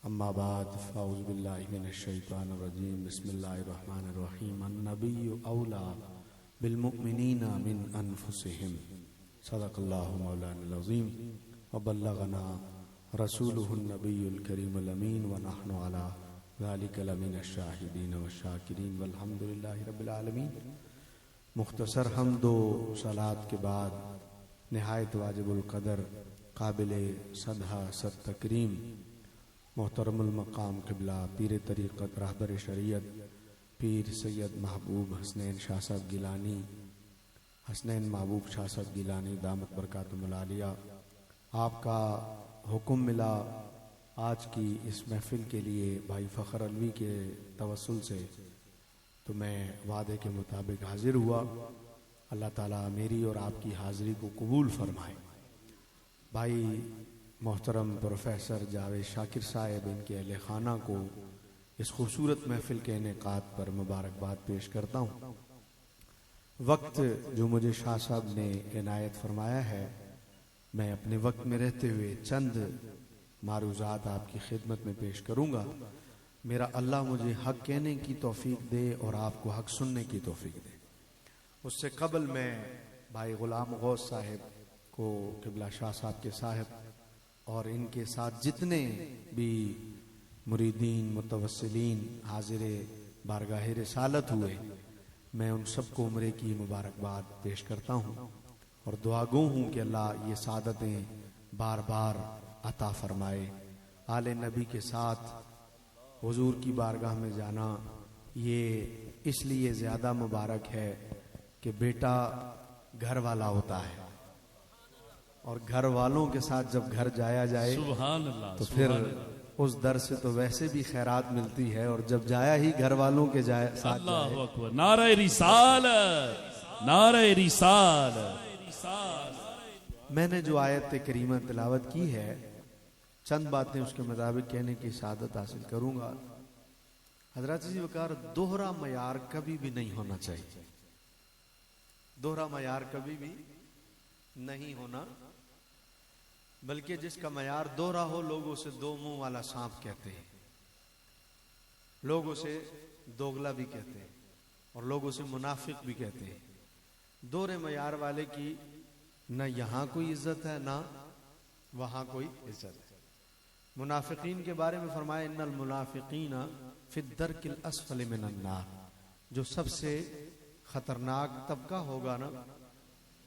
अम्मा बाद फ़ाउज़ु बिल्लाहि मिनश शैतानिर रजीम बिस्मिल्लाहिर रहमानिर रहीम अन्नबिय्यु औला बिल मुमिनीना मिन अनफुसिहिम सदक़ल्लाहु मौलानाल अज़ीम व बल्लगना रसूलुहुन नबियुल करीमुल अमीन व नहनु अला ज़ालिका लमिनश शाहिदीन व शाकिरीन वल्हम्दुलिल्लाहि रब्बिल आलमीन। मुख्तसर हम्द व सलात के बाद निहायत वाजिबुल क़दर काबिल सदहा सद तकरीम मोहतरमुल मकाम क़िबला पीर तरीक़त रहबर शरीयत पीर सैयद महबूब हसनैन शाह साहब गिलानी हसनैन महबूब शाह साहब गिलानी दामत बरकातुहुल आलिया, आपका हुक्म मिला आज की इस महफिल के लिए भाई फ़खर अलवी के तवस्सुल से, तो मैं वादे के मुताबिक हाजिर हुआ। अल्लाह ताला मेरी और आपकी हाज़िरी को कबूल फरमाए। भाई मोहतरम प्रोफेसर जावेद शाकिर साहब इनके अहले खाना को इस खूबसूरत महफिल के इनेकाद पर मुबारकबाद पेश करता हूँ। वक्त जो मुझे शाह साहब ने इनायत फरमाया है, मैं अपने वक्त में रहते हुए चंद मारूज़ात आपकी खिदमत में पेश करूँगा। मेरा अल्लाह मुझे हक कहने की तौफीक दे और आपको हक सुनने की तौफीक दे। उससे कबल मैं भाई ग़ुलाम गौस साहब को क़िबला शाह साहब के साहब और इनके साथ जितने भी मुरीदीन मुतवस्सिलीन हाज़िर बारगाह रिसालत हुए, मैं उन सबको उम्रे की मुबारकबाद पेश करता हूँ और दुआगो हूँ कि अल्लाह ये सादतें बार बार अता फरमाए। आले नबी के साथ हुजूर की बारगाह में जाना ये इसलिए ज़्यादा मुबारक है कि बेटा घर वाला होता है और घर वालों के साथ जब घर जाया जाए सुभान अल्लाह, तो फिर उस दर से तो वैसे भी खैरात मिलती है, और जब जाया ही घर वालों के साथ अल्लाहु अकबर, नारे रिसालत, नारे रिसालत। मैंने जो आयत करीमा तिलावत की है, चंद बातें उसके मुताबिक कहने की सादत हासिल करूंगा। हजरत जी वकार, दोहरा मयार कभी भी नहीं होना चाहिए। दोहरा मयार कभी भी नहीं होना, बल्कि जिसका मयार दोहरा हो लोग उसे दो मुंह वाला सांप कहते हैं, लोग उसे दोगला भी कहते हैं और लोग उसे मुनाफिक भी कहते हैं। दोहरे मयार वाले की न यहां कोई इज्जत है ना वहां कोई इज्जत है। मुनाफिकीन के बारे में फरमाया, इन्नल मुनाफिकीना फिद दरकिल अस्फल मिनन नार, जो सबसे खतरनाक तबका होगा ना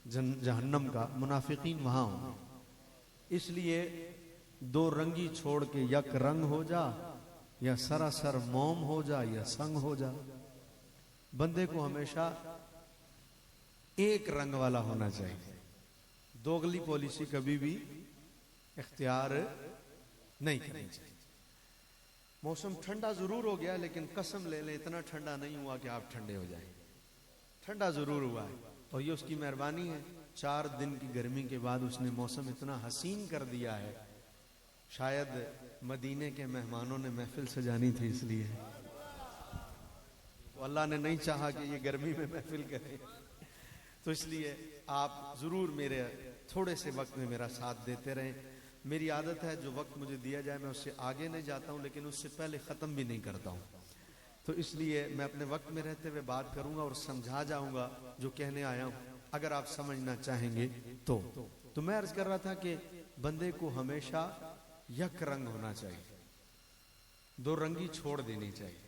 जहन्नम का, मुनाफिकीन वहां होंगे। इसलिए दो रंगी छोड़ के यक रंग हो जा, या सरासर मोम हो जा, या संग हो जा। बंदे को हमेशा एक रंग वाला होना चाहिए। दोगली पॉलिसी कभी भी इख्तियार नहीं करनी चाहिए। मौसम ठंडा जरूर हो गया, लेकिन कसम ले लें इतना ठंडा नहीं हुआ कि आप ठंडे हो जाएं। ठंडा जरूर हुआ है और ये उसकी मेहरबानी है। 4 दिन की गर्मी के बाद उसने मौसम इतना हसीन कर दिया है। शायद मदीने के मेहमानों ने महफिल सजानी थी, इसलिए तो अल्लाह ने नहीं चाहा कि ये गर्मी में महफिल करे, तो इसलिए आप जरूर मेरे थोड़े से वक्त में मेरा साथ देते रहें। मेरी आदत है जो वक्त मुझे दिया जाए मैं उससे आगे नहीं जाता हूँ, लेकिन उससे पहले ख़त्म भी नहीं करता हूँ। तो इसलिए मैं अपने वक्त में रहते हुए बात करूंगा और समझा जाऊंगा जो कहने आया हूं, अगर आप समझना चाहेंगे तो मैं अर्ज कर रहा था कि बंदे को हमेशा यक रंग होना चाहिए, दो रंगी छोड़ देनी चाहिए।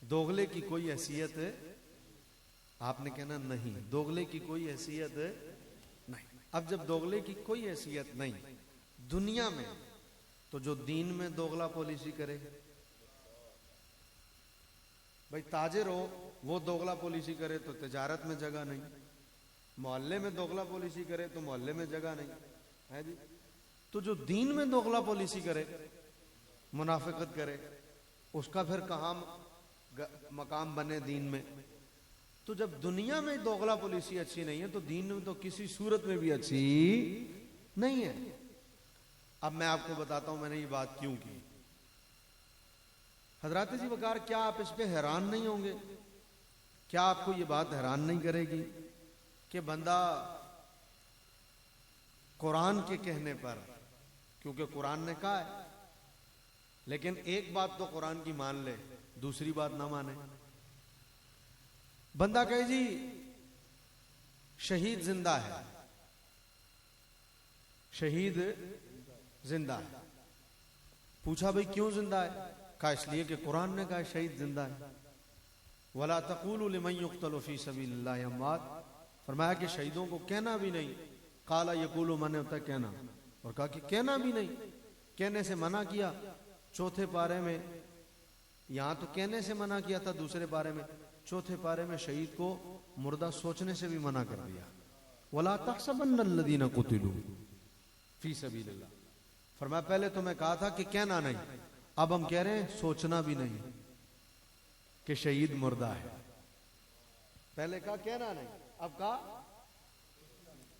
दोगले की कोई हैसियत आपने कहना नहीं, दोगले की कोई हैसियत नहीं। अब जब दोगले की कोई हैसियत नहीं दुनिया में, तो जो दीन में दोगला पॉलिसी करे, भाई ताजिर हो वो दोगला पॉलिसी करे तो तिजारत में जगह नहीं, मोहल्ले में दोगला पॉलिसी करे तो मोहल्ले में जगह नहीं है जी। तो जो दीन में दोगला पॉलिसी करे, मुनाफिकत करे, उसका फिर कहाँ मकाम बने दीन में। तो जब दुनिया में दोगला पॉलिसी अच्छी नहीं है, तो दीन में तो किसी सूरत में भी अच्छी नहीं है। अब मैं आपको बताता हूं मैंने ये बात क्यों की। हजरत जी वकार, क्या आप इस पे हैरान नहीं होंगे? क्या आपको ये बात हैरान नहीं करेगी कि बंदा कुरान के कहने पर, क्योंकि कुरान ने कहा है लेकिन एक बात तो कुरान की मान ले, दूसरी बात ना माने। बंदा कहे जी शहीद जिंदा है, शहीद जिंदा है। पूछा भाई क्यों जिंदा है? कहा इसलिए कि कुरान ने कहा शहीद जिंदा है। वला तक़ूलू लिमन युक़्तलू फ़ी सबीलिल्लाहि अम्वात, फरमाया कि शहीदों को कहना भी नहीं। काला यक़ूलू, माने होता है कहना, और कहा कि कहना भी नहीं, कहने से मना किया चौथे पारे में। यहां तो कहने से मना किया था, दूसरे पारे में, चौथे पारे में शहीद को मुर्दा सोचने से भी मना कर दिया। वला तहसबन्नल्लज़ीना क़ुतिलू फ़ी सबीलिल्लाह, फरमाया पहले तो मैं कहा था कि कहना नहीं, अब हम कह रहे हैं सोचना भी नहीं कि शहीद मुर्दा है। पहले कहा कहना नहीं, अब कहा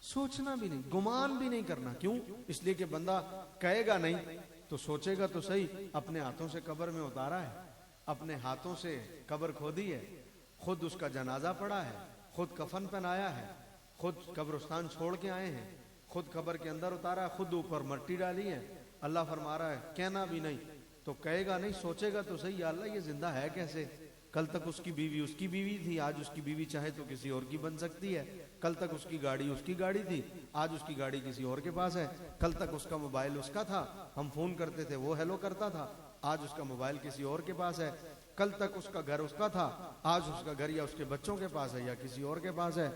सोचना भी नहीं, गुमान भी नहीं करना। क्यों? इसलिए कि बंदा कहेगा नहीं तो सोचेगा तो सही। अपने हाथों से कब्र में उतारा है, अपने हाथों से कब्र खोदी है, खुद उसका जनाजा पड़ा है, खुद कफन पहनाया है, खुद कब्रिस्तान छोड़ के आए हैं, खुद कब्र के अंदर उतारा है, खुद ऊपर मट्टी डाली है। अल्लाह फरमा रहा है कहना भी नहीं, तो कहेगा नहीं, सोचेगा तो सही, या अल्लाह ये जिंदा है कैसे? कल तक उसकी बीवी थी, आज उसकी बीवी चाहे तो किसी और की बन सकती है। कल तक उसकी गाड़ी थी, आज उसकी गाड़ी किसी और के पास है। कल तक उसका मोबाइल उसका था, हम फोन करते थे, वो हेलो करता था, आज उसका मोबाइल किसी और के पास है। कल तक उसका घर उसका था, आज उसका घर या उसके बच्चों के पास है या किसी और के पास है।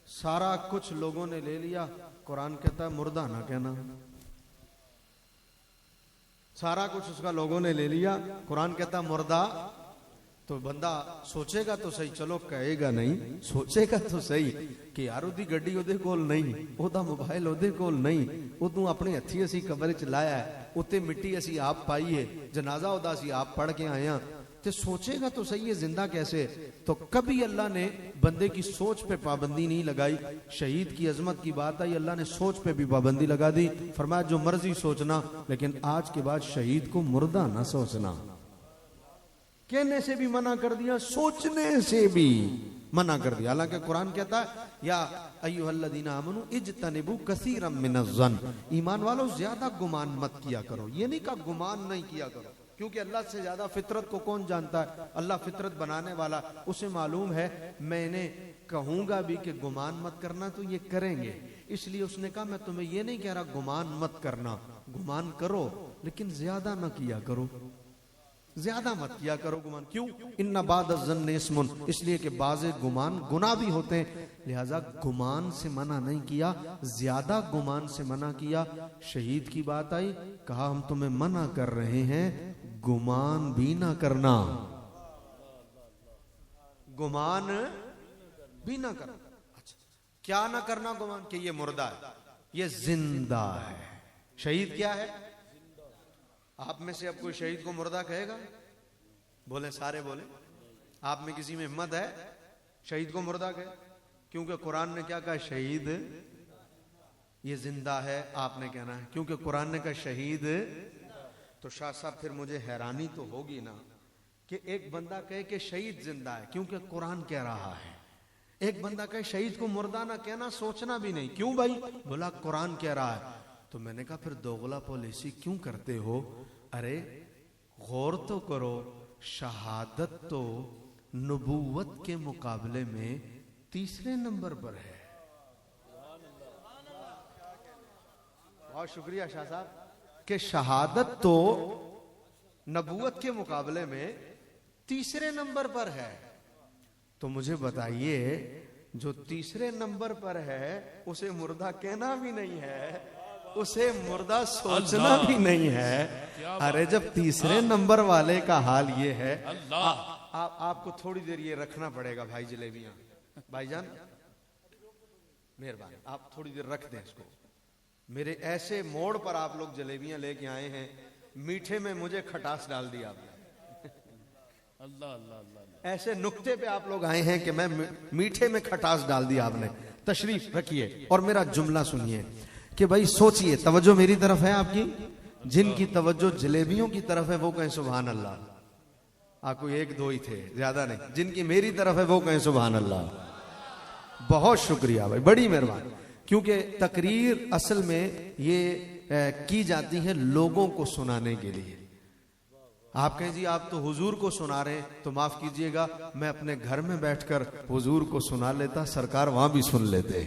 सारा कुछ लोगों ने ले लिया। कुरान कहता है मुर्दा ना कहना। सारा कुछ उसका लोगों ने ले लिया, कुरान कहता मुर्दा। तो बंदा सोचेगा तो सही, चलो कहेगा नहीं, सोचेगा तो सही कि यार ओदी गड्डी ओदे कोल नहीं, ओदा मोबाइल ओदे कोल नहीं, ओदू अपने हथी असी कब्र च लाया है, उत्ते मिट्टी असी आप पाई है, जनाजा ओदा असी आप पढ़ के आए हैं। तो सोचेगा तो सही है जिंदा कैसे? तो कभी अल्लाह ने बंदे की सोच पे पाबंदी नहीं लगाई। शहीद की अजमत की बात आई, अल्लाह ने सोच पे भी पाबंदी लगा दी। फरमाया जो मर्जी सोचना, लेकिन आज के बाद शहीद को मुर्दा ना सोचना। कहने से भी मना कर दिया, सोचने से भी मना कर दिया। हालांकि कुरान कहता है या अय्युहल्लज़ीना आमनू इज्तनिबू कसीरम मिनज़्ज़न, ईमान वालों ज्यादा गुमान मत किया करो। ये नहीं कहा गुमान नहीं किया करो, क्योंकि अल्लाह से ज्यादा फितरत को कौन जानता है? अल्लाह फितरत बनाने वाला, उसे मालूम है। मैंने कहूंगा भी कि गुमान मत करना तो ये करेंगे, इसलिए उसने कहा मैं तुम्हें ये नहीं कह रहा गुमान मत करना, गुमान करो लेकिन ज्यादा ना किया करो, ज्यादा मत किया करो गुमान। क्यों? इन्ना बादज़्ज़न्नि इस्मुन, इसलिए कि बाज़े गुमान गुनाह भी होते हैं, लिहाजा गुमान से मना नहीं किया, ज्यादा गुमान से मना किया। शहीद की बात आई, कहा हम तुम्हें मना कर रहे हैं गुमान भी ना करना, गुमान भी ना करना। अच्छा, क्या ना करना गुमान? कि ये मुर्दा है, ये जिंदा है। शहीद क्या है? आप में से अब कोई शहीद को मुर्दा कहेगा? बोले, सारे बोले। आप में किसी में हिम्मत है शहीद को मुर्दा कहे? क्योंकि कुरान ने क्या कहा? शहीद ये जिंदा है, आपने कहना है क्योंकि कुरान ने कहा शहीद। तो शाह साहब फिर मुझे हैरानी तो होगी ना कि एक बंदा कहे कि शहीद जिंदा है क्योंकि कुरान कह रहा है, एक बंदा कहे शहीद को मुर्दा ना कहना, सोचना भी नहीं। क्यों भाई? बोला कुरान कह रहा है। तो मैंने कहा फिर दोगला पॉलिसी क्यों करते हो? अरे गौर तो करो, शहादत तो नबूवत के मुकाबले में तीसरे नंबर पर है। बहुत शुक्रिया शाह साहब कि शहादत तो नबूवत के मुकाबले में तीसरे नंबर पर है। तो मुझे बताइए जो तीसरे नंबर पर है उसे मुर्दा कहना भी नहीं है, उसे मुर्दा सोचना भी नहीं है। अरे जब तीसरे नंबर वाले का हाल ये है, आपको थोड़ी देर ये रखना पड़ेगा भाई जलेबियां। भाईजान मेहरबानी, आप थोड़ी देर रख दें इसको। मेरे ऐसे मोड़ पर आप लोग जलेबियां लेके आए हैं, मीठे में मुझे खटास डाल दिया आपने। अल्लाह अल्लाह अल्लाह, ऐसे नुक्ते पे आप लोग आए हैं कि मैं मीठे में खटास डाल दिया आपने। तशरीफ रखिए और मेरा जुमला सुनिए कि भाई सोचिए, तवज्जो मेरी तरफ है आपकी, जिनकी तवज्जो जलेबियों की तरफ है वो कहें सुभान अल्लाह। आपको एक दो ही थे, ज्यादा नहीं। जिनकी मेरी तरफ है वो कहें सुभान अल्लाह। बहुत शुक्रिया भाई, बड़ी मेहरबानी। क्योंकि तकरीर असल में ये की जाती है लोगों को सुनाने के लिए। आप कहें जी आप तो हुजूर को सुना रहे हैं, तो माफ कीजिएगा मैं अपने घर में बैठकर हुजूर को सुना लेता, सरकार वहां भी सुन लेते।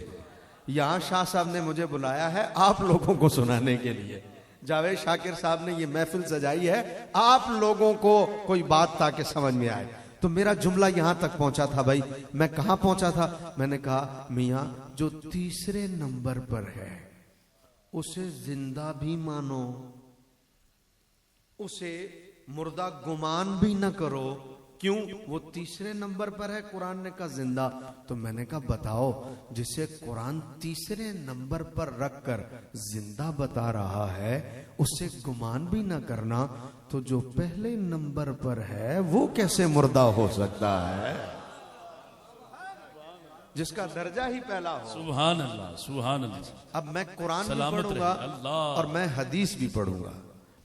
यहां शाह साहब ने मुझे बुलाया है आप लोगों को सुनाने के लिए। जावेद शाकिर साहब ने ये महफिल सजाई है आप लोगों को कोई बात ताकि समझ में आए। तो मेरा जुमला यहां तक पहुंचा था भाई। मैं कहां पहुंचा था? मैंने कहा मियां जो तीसरे नंबर पर है उसे जिंदा भी मानो, उसे मुर्दा गुमान भी न करो। क्यों? वो तीसरे नंबर पर है। कुरान ने कहा जिंदा। तो मैंने कहा बताओ जिसे कुरान तीसरे नंबर पर रखकर जिंदा बता रहा है उसे गुमान भी न करना, तो जो पहले नंबर पर है वो कैसे मुर्दा हो सकता है? जिसका दर्जा ही पहला हो। सुभान अल्लाह, सुभान अल्लाह। अब मैं कुरान भी पढ़ूंगा और मैं हदीस भी पढ़ूंगा।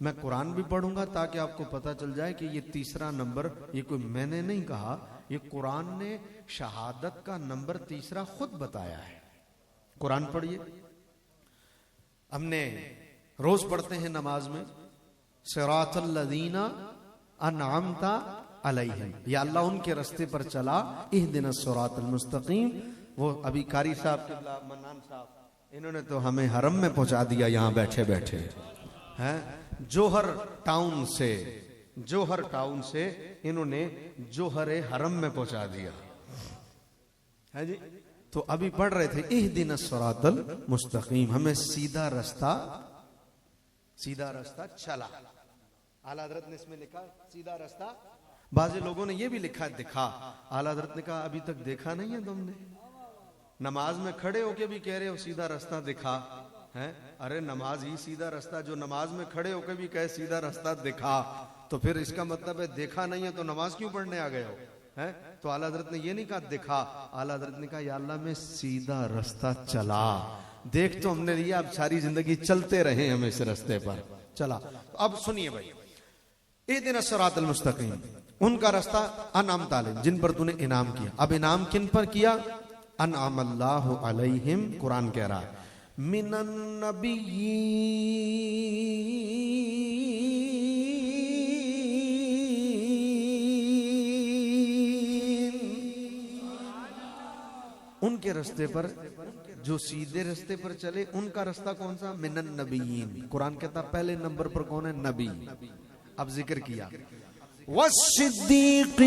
मैं कुरान भी पढ़ूंगा ताकि आपको पता चल जाए कि ये तीसरा नंबर, ये कोई मैंने नहीं कहा, ये कुरान ने शहादत का नंबर तीसरा खुद बताया है। कुरान पढ़िए, हमने रोज पढ़ते हैं नमाज में, सिरातल लदीना अनअमता अलैहिम, या अल्लाह उनके रास्ते पर चला, इहदिनस सिरातल मुस्तकीम। वो अभी कारी साहब किबला मन्नान साहब इन्होंने तो हमें हरम में पहुंचा दिया यहां बैठे बैठे हैं। जोहर टाउन से इन्होंने जोहरे हरम में पहुंचा दिया है जी। तो अभी पढ़ रहे थे इहदिनस सिरातल मुस्तकीम, हमें सीधा रास्ता चला। आला हज़रत ने इसमें लिखा सीधा रास्ता, बाज़ लोगों ने ये भी लिखा दिखा। आला हज़रत ने कहा अभी तक देखा नहीं है तुमने, नमाज में खड़े होके भी कह रहे हो सीधा रास्ता दिखा है। अरे नमाज ही सीधा रास्ता, जो नमाज में खड़े होकर भी कहे सीधा रास्ता दिखा, तो फिर इसका मतलब है देखा नहीं है तो नमाज क्यों पढ़ने आ गए हो हैं? तो आला हज़रत ने ये नहीं कहा दिखा, आला हज़रत ने कहा या अल्लाह में सीधा रास्ता चला। देख तो हमने लिया, अब सारी जिंदगी चलते रहे हम इस रास्ते पर चला। तो अब सुनिए भाई, इहदिनस सिरातल मुस्तकीम, उनका रास्ता अनअमता अलैहिम, जिन पर तूने इनाम किया। अब इनाम किन पर किया? अनअमल्लाहु अलैहिम, कुरान कह रहा है मिनन नबिय्यीन, उनके रास्ते पर जो सीधे रास्ते पर चले उनका रास्ता कौन सा? मिनन नबिय्यीन। कुरान कहता पहले नंबर पर कौन है? नबी। अब जिक्र किया वस्सिद्दीकीन,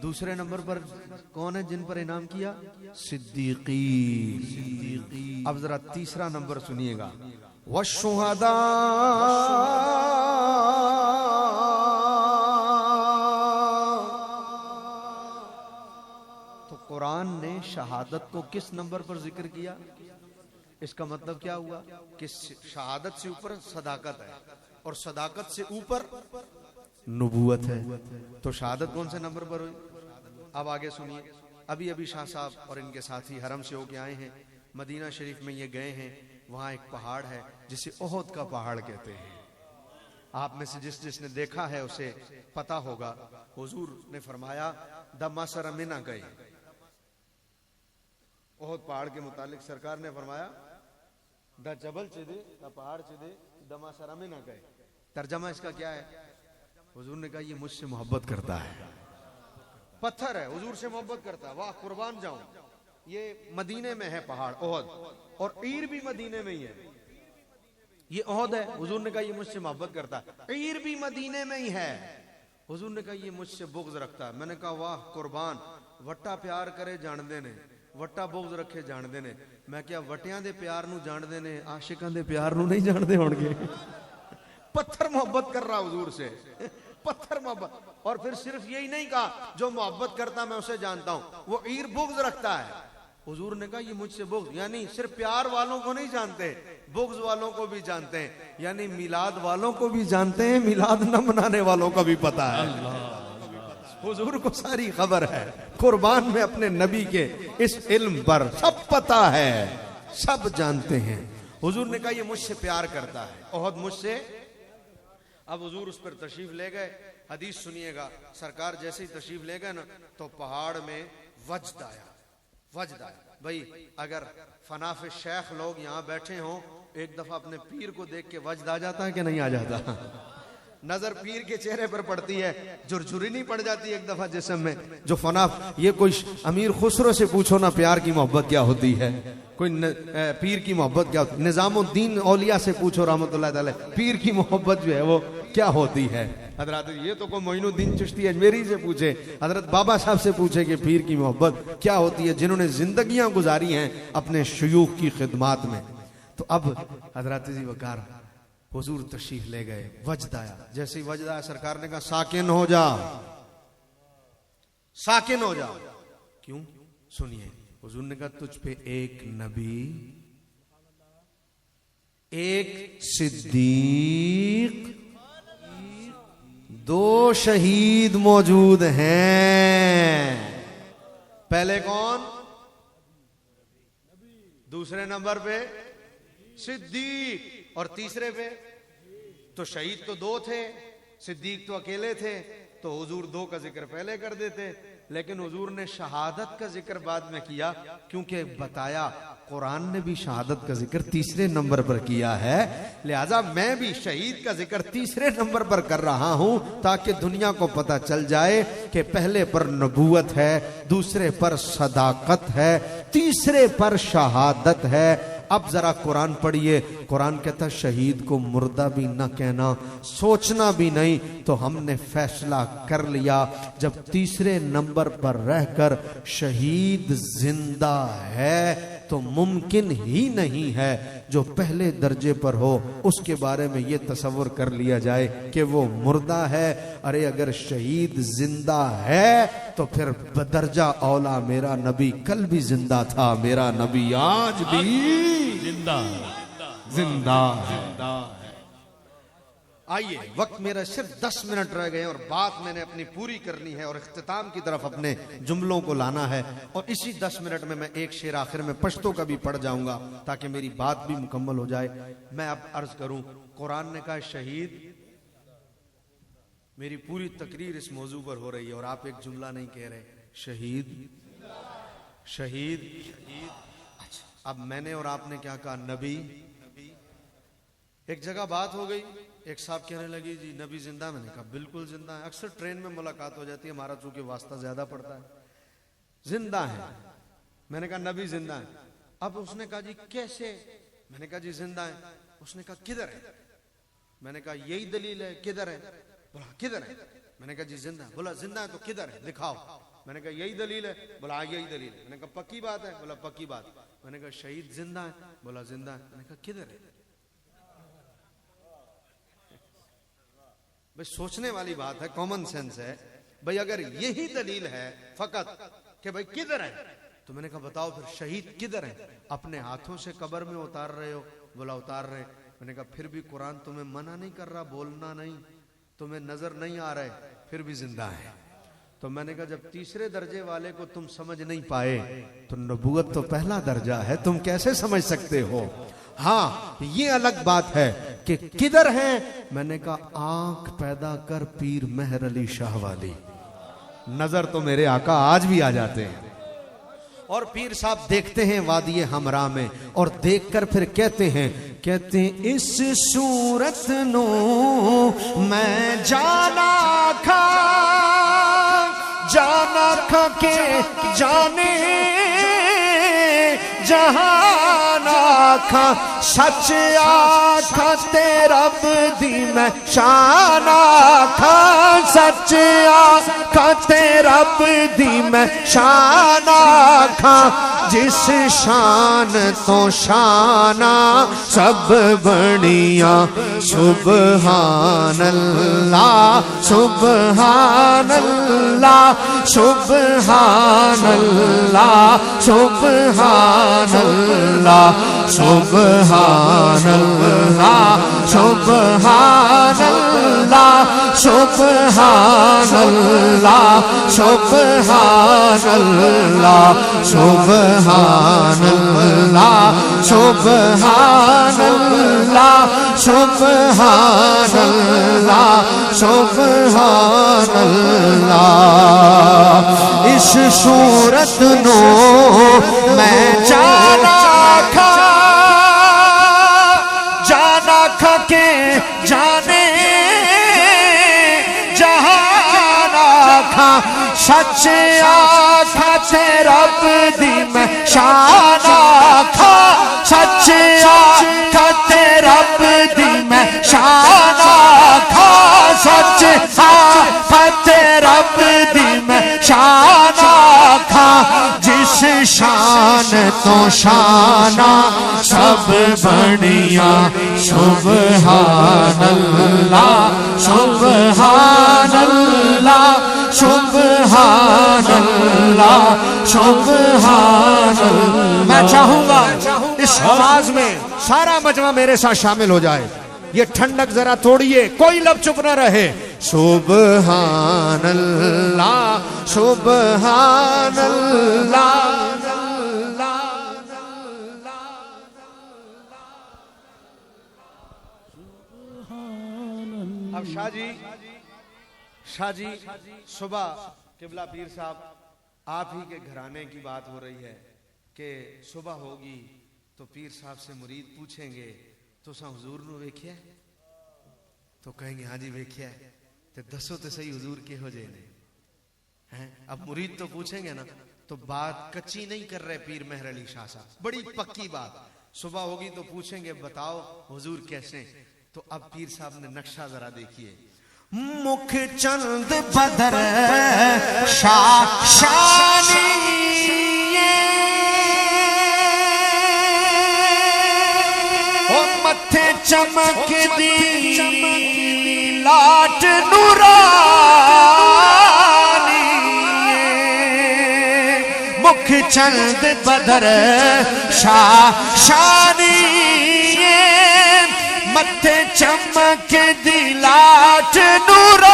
दूसरे नंबर पर कौन है जिन पर इनाम किया? सिद्दीकीन। अब जरा तीसरा नंबर सुनिएगा, वशुहदा, तो कुरान ने शहादत को किस नंबर पर जिक्र किया? इसका मतलब क्या हुआ कि शहादत से ऊपर सदाकत है और सदाकत से ऊपर नबूवत है। तो शहादत कौन से नंबर पर हुई? अब आगे सुनिए, अभी अभी शाह साहब और इनके साथी हरम से होके आए हैं, मदीना शरीफ में ये गए हैं। वहां एक पहाड़ है जिसे ओहद का पहाड़ कहते हैं। आप में से जिसने देखा है उसे पता होगा। हुजूर ने फरमाया दमासर मिना गए, ओहद पहाड़ के मुतालिक सरकार ने फरमाया द जबल चिदे, द पहाड़ चिदे, दमासर मिना गए। तर्जमा इसका क्या है? हुजूर ने कहा ये मुझसे मोहब्बत करता है। पत्थर है, हुजूर से मोहब्बत करता है। वाह कुर्बान जाऊं, ये मदीने में है पहाड़ ओहद, और ईर भी मदीने में ही है। ये ओहद है, हुजूर ने कहा ये मुझसे मोहब्बत करता है। ईर भी मदीने में ही है, हुजूर ने कहा ये मुझसे बुग़्ज़ रखता है। मैंने कहा वाह कुर्बान, वट्टा प्यार करे जान देने, वट्टा बुग़्ज़ रखे जान देने। मैं क्या वटियां दे प्यार नू जान देने, आशिकां दे प्यार नू नहीं जानते होंगे। पत्थर मोहब्बत कर रहा हुजूर से, पत्थर मोहब्बत। और फिर सिर्फ यही नहीं कहा जो मोहब्बत करता मैं उसे जानता हूं, वो ईर बुग़्ज़ रखता है। हुजूर ने कहा ये मुझसे बुग़्ज़, यानी सिर्फ प्यार वालों को नहीं जानते, बुग़्ज़ वालों को भी जानते हैं, यानी मिलाद वालों को भी जानते हैं, मिलाद न मनाने वालों का भी पता है। हुजूर को सारी खबर है। कुर्बान में अपने नबी के इस इल्म पर सब पता है, सब जानते हैं। हुजूर ने कहा ये मुझसे प्यार करता है, ओहद मुझसे। अब हुजूर उस पर तशरीफ ले गए हदीस सुनिएगा, सरकार जैसे ही तशरीफ ले गए ना तो पहाड़ में वज्द आया, वज्द आया। भाई अगर फनाफ शेख लोग यहाँ बैठे हों, एक दफा अपने पीर को देख के वज्द आ जाता है कि नहीं आ जाता? नजर पीर के चेहरे पर पड़ती है, झुरझुरी नहीं पड़ जाती एक दफा जिस्म में। जो फनाफ, ये कोई अमीर खुसरो से पूछो ना प्यार की मोहब्बत क्या होती है, कोई पीर की मोहब्बत क्या होती है, निजामुद्दीन औलिया से पूछो रहमतुल्लाह अलैह, पीर की मोहब्बत जो है वो क्या होती है। हजरत ये तो कोई मोइनुद्दीन चिश्ती अजमेरी से पूछे, हजरत बाबा साहब से पूछे कि पीर की मोहब्बत क्या होती है, जिन्होंने जिंदगियां गुजारी हैं अपने शयूख की खिदमत में। तो अब हजरत जी वकार हुजूर तशरीफ ले गए, वज्द आया। जैसे ही वज्द आया, सरकार ने कहा साकिन हो जा, साकिन हो जा। क्यों? सुनिए, हुजूर ने कहा तुझ पे एक नबी, एक सिद्दीक, दो शहीद मौजूद हैं। पहले कौन? दूसरे नंबर पे सिद्दीक, और तीसरे पे तो शहीद तो दो थे, सिद्दीक तो अकेले थे, तो हुजूर दो का जिक्र पहले कर देते, लेकिन हुजूर ने शहादत का जिक्र बाद में किया, क्योंकि बताया कुरान ने भी शहादत का जिक्र तीसरे नंबर पर किया है, लिहाजा मैं भी शहीद का जिक्र तीसरे नंबर पर कर रहा हूं, ताकि दुनिया को पता चल जाए कि पहले पर नबूवत है, दूसरे पर सदाकत है, तीसरे पर शहादत है। अब जरा कुरान पढ़िए, कुरान कहता है शहीद को मुर्दा भी न कहना, सोचना भी नहीं। तो हमने फैसला कर लिया, जब तीसरे नंबर पर रहकर शहीद जिंदा है तो मुमकिन ही नहीं है जो पहले दर्जे पर हो उसके बारे में ये तसव्वुर कर लिया जाए कि वो मुर्दा है। अरे अगर शहीद जिंदा है तो फिर बदर्जा औला मेरा नबी कल भी जिंदा था, मेरा नबी आज भी जिंदा जिंदा है। आइए, वक्त मेरा सिर्फ 10 मिनट रह गए और बात मैंने अपनी पूरी करनी है और इख्तिताम की तरफ अपने जुमलों को लाना है। और इसी 10 मिनट में मैं एक शेर आखिर में पश्तो का भी पढ़ जाऊंगा ताकि मेरी बात भी मुकम्मल हो जाए। मैं अब अर्ज करूं, कुरान ने कहा शहीद, मेरी पूरी तकरीर इस मौजू पर हो रही है और आप एक जुमला नहीं कह रहे, शहीद शहीद। अब मैंने और आपने क्या कहा, नबी। एक जगह बात हो गई, एक साहब कहने लगी जी नबी जिंदा, मैंने कहा बिल्कुल जिंदा है। अक्सर ट्रेन में मुलाकात हो जाती है, हमारा चूंकि वास्ता ज्यादा पड़ता है, जिंदा है। मैंने कहा नबी जिंदा है। अब उसने कहा जी कैसे? मैंने कहा जी जिंदा है। उसने कहा किधर है? मैंने कहा यही दलील है, किधर है? बोला किधर है? मैंने कहा जी जिंदा है। बोला जिंदा है तो किधर है, दिखाओ। मैंने कहा यही दलील है। बोला यही दलील है। मैंने कहा पक्की बात है? बोला पक्की बात। मैंने कहा शहीद जिंदा है? बोला जिंदा है। मैंने कहा किधर है? भाई सोचने वाली बात है, कॉमन सेंस है। भाई अगर यही दलील है फकत कि भाई किधर है, तो मैंने कहा बताओ फिर शहीद किधर है? अपने हाथों से कब्र में उतार रहे हो? बोला उतार रहे। मैंने कहा फिर भी कुरान तुम्हें मना नहीं कर रहा, बोलना नहीं, तुम्हें नजर नहीं आ रहे, फिर भी जिंदा है। तो मैंने कहा जब तीसरे दर्जे वाले को तुम समझ नहीं पाए तो नबूवत तो पहला दर्जा है, तुम कैसे समझ सकते हो? हाँ ये अलग बात है कि किधर है। मैंने कहा आंख पैदा कर पीर मेहर अली शाह वाली, नजर तो मेरे आका आज भी आ जाते हैं। और पीर साहब देखते हैं वादिये हमरा में और देखकर फिर कहते हैं इस सूरत नो मैं जाना खा के जाने जहान आखा सच आखा तेरा दी मैं शान आखा सच आखा तेरा दी मैं शान आखा जिस शान तो शाना सब बढ़िया सुबहान अल्लाह सुबहान अल्लाह सुबहान अल्लाह सुबहान अल्लाह सुबहान अल्लाह सुबहान अल्लाह सुबहानल्लाह सुबहानल्लाह सुबहानल्लाह सुबहानल्लाह सुबहानल्लाह सुबहानल्लाह। इस सूरत नो मैं जाना खा के जाने जहाना खा सच आखा ते रब दी मैं शाना खा सच आखा ते रब दी मैं शाना खा सच आखा ते रब दी मैं शाना खा। जिस शान तो शाना सब बढ़िया सुबहानल्लाह सुबहानल्लाह सुबहानल्लाह सुबहानल्लाह। मैं चाहूंगा इस आवाज में सारा मजमा मेरे साथ शामिल हो जाए। ये ठंडक जरा तोड़िए, कोई लब चुप ना रहे। सुबहानल्लाह सुबहानल्लाह। अब शाह जी सुबह किबला पीर साहब आप ही के घराने की बात हो रही है कि सुबह होगी तो पीर साहब से मुरीद पूछेंगे तो हुजूर नु वेख्या तो कहेंगे हाँ जी वेख्या तो दसो तो सही हुजूर के हो जाए हैं। अब मुरीद तो पूछेंगे ना तो बात कच्ची नहीं कर रहे पीर मेहर अली शाह साहब, बड़ी पक्की बात। सुबह होगी तो पूछेंगे बताओ हुजूर कैसे। तो अब पीर साहब ने नक्शा जरा देखिए। मुख चंद बदर शानी मथे चमक दी लाट नूरानी। मुख चंद बदर शानी मथे चमक दी लाट नूरानी।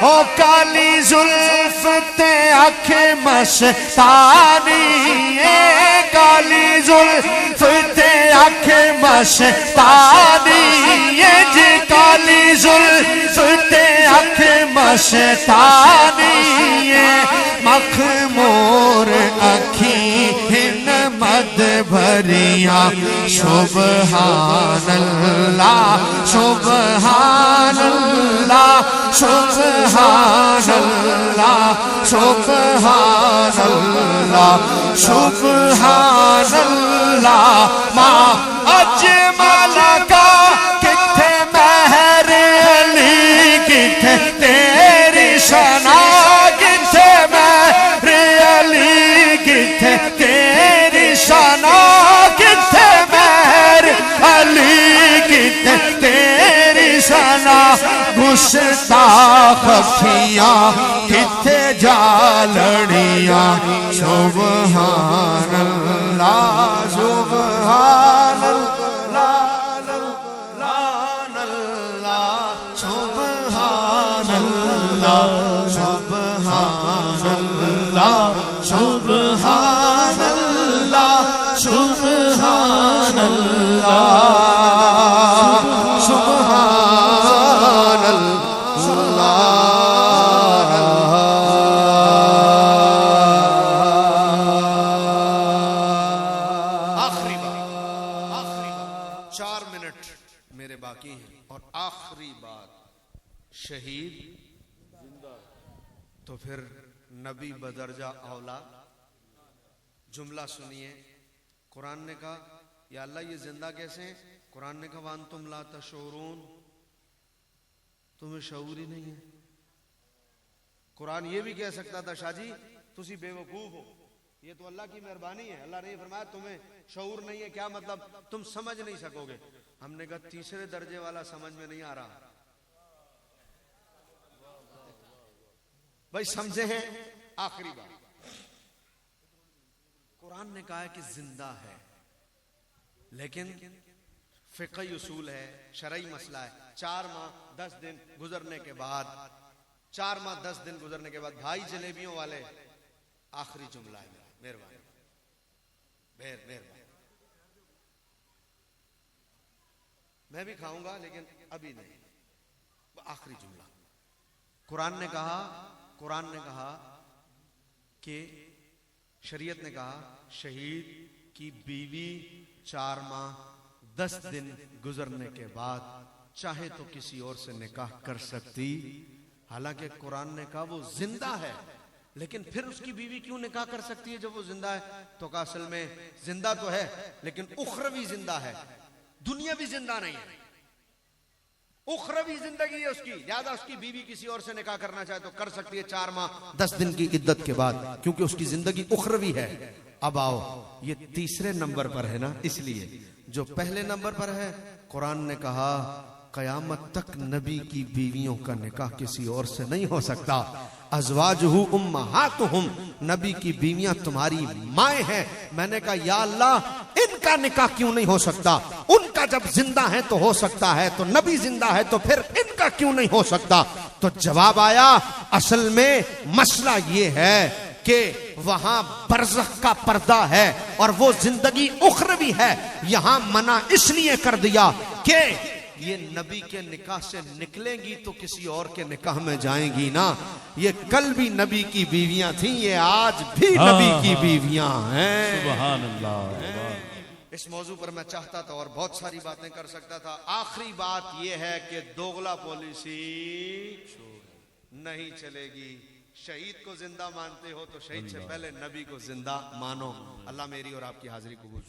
ओ काली जुल्फ ते अख मस्तानी काली जुल्फ ते अख मस्तानी जी काली जुल्फ ते अख मस्तानी। मखमूर अखी हिन मद भरिया सुबहानल्लाह सुबहानल्लाह सुबहानल्लाह सुबहानल्लाह सुबहानल्लाह। माँ अजमल का किथे मेहर अली किथे तेरी सना किथे मेहर अली किथे तेरी सना किथे मेहर अली किथे तेरी सना। गुस्ताख अखियां किथे जालड़ियां सुबहानल्लाह सुबहानल्लाह सुबहानल्लाह सुबहानल्लाह सुबहानल्लाह सुबहानल्लाह शहीद तो फिर नबी बदरजा औला। जुमला सुनिए। कुरान ने कहा या अल्लाह ये जिंदा कैसे हैं? कुरान ने कहा वान तुम ला तशऊरून, तुम्हें शऊर ही नहीं है। कुरान ये भी कह सकता था शाह जी तुसी बेवकूफ हो, ये तो अल्लाह की मेहरबानी है। अल्लाह ने फरमाया तुम्हें शऊर नहीं है, क्या मतलब तुम समझ नहीं सकोगे। हमने कहा तीसरे दर्जे वाला समझ में नहीं आ रहा भाई, समझे हैं? आखिरी बात कुरान ने कहा है कि जिंदा है, लेकिन फिक़ही उसूल है, शरई मसला है। 4 माह 10 दिन गुजरने के बाद, 4 माह 10 दिन गुजरने के बाद, भाई जलेबियों वाले, आखिरी जुमला है मेरा, मेहरबानी मेहरबानी, मैं भी खाऊंगा लेकिन अभी नहीं, आखिरी जुमला। कुरान ने कहा कि शरीयत ने कहा शहीद की बीवी 4 माह 10 दिन गुजरने के बाद चाहे तो किसी और से निकाह कर सकती। हालांकि कुरान ने कहा वो जिंदा है, लेकिन फिर उसकी बीवी क्यों निकाह कर सकती है जब वो जिंदा है? तो कहा असल में जिंदा तो है लेकिन उखरवी जिंदा है, दुनिया भी जिंदा नहीं है, उखरवी जिंदगी है उसकी, ज्यादा उसकी बीवी किसी और से निकाह करना चाहे तो कर सकती है 4 माह 10 दिन की इद्दत के बाद, क्योंकि उसकी जिंदगी उखरवी है। अब आओ, ये तीसरे नंबर पर है ना, इसलिए जो पहले नंबर पर है, कुरान ने कहा कयामत तक नबी की बीवियों का निकाह किसी और से नहीं हो सकता। अज़वाजुहु उम्महातुहुम, नबी की बीवियां तुम्हारी माएं हैं। मैंने कहा या अल्लाह, इनका निकाह क्यों नहीं हो सकता? उनका जब जिंदा है तो हो सकता है, तो नबी जिंदा है तो फिर इनका क्यों नहीं हो सकता? तो जवाब आया, असल में मसला ये है कि वहां बरज़ख का पर्दा है और वो जिंदगी उखरवी है। यहां मना इसलिए कर दिया कि ये नबी के निकाह से निकलेंगी तो किसी और के निकाह में जाएंगी ना। ये कल भी नबी की बीवियां थी, ये आज भी नबी की बीवियां हैं। सुभान अल्लाह। इस मौजू पर मैं चाहता था और बहुत सारी बातें कर सकता था। आखिरी बात यह है कि दोगला पॉलिसी नहीं चलेगी। शहीद को जिंदा मानते हो तो शहीद से पहले नबी को जिंदा मानो। अल्लाह मेरी और आपकी हाजिरी कबूल।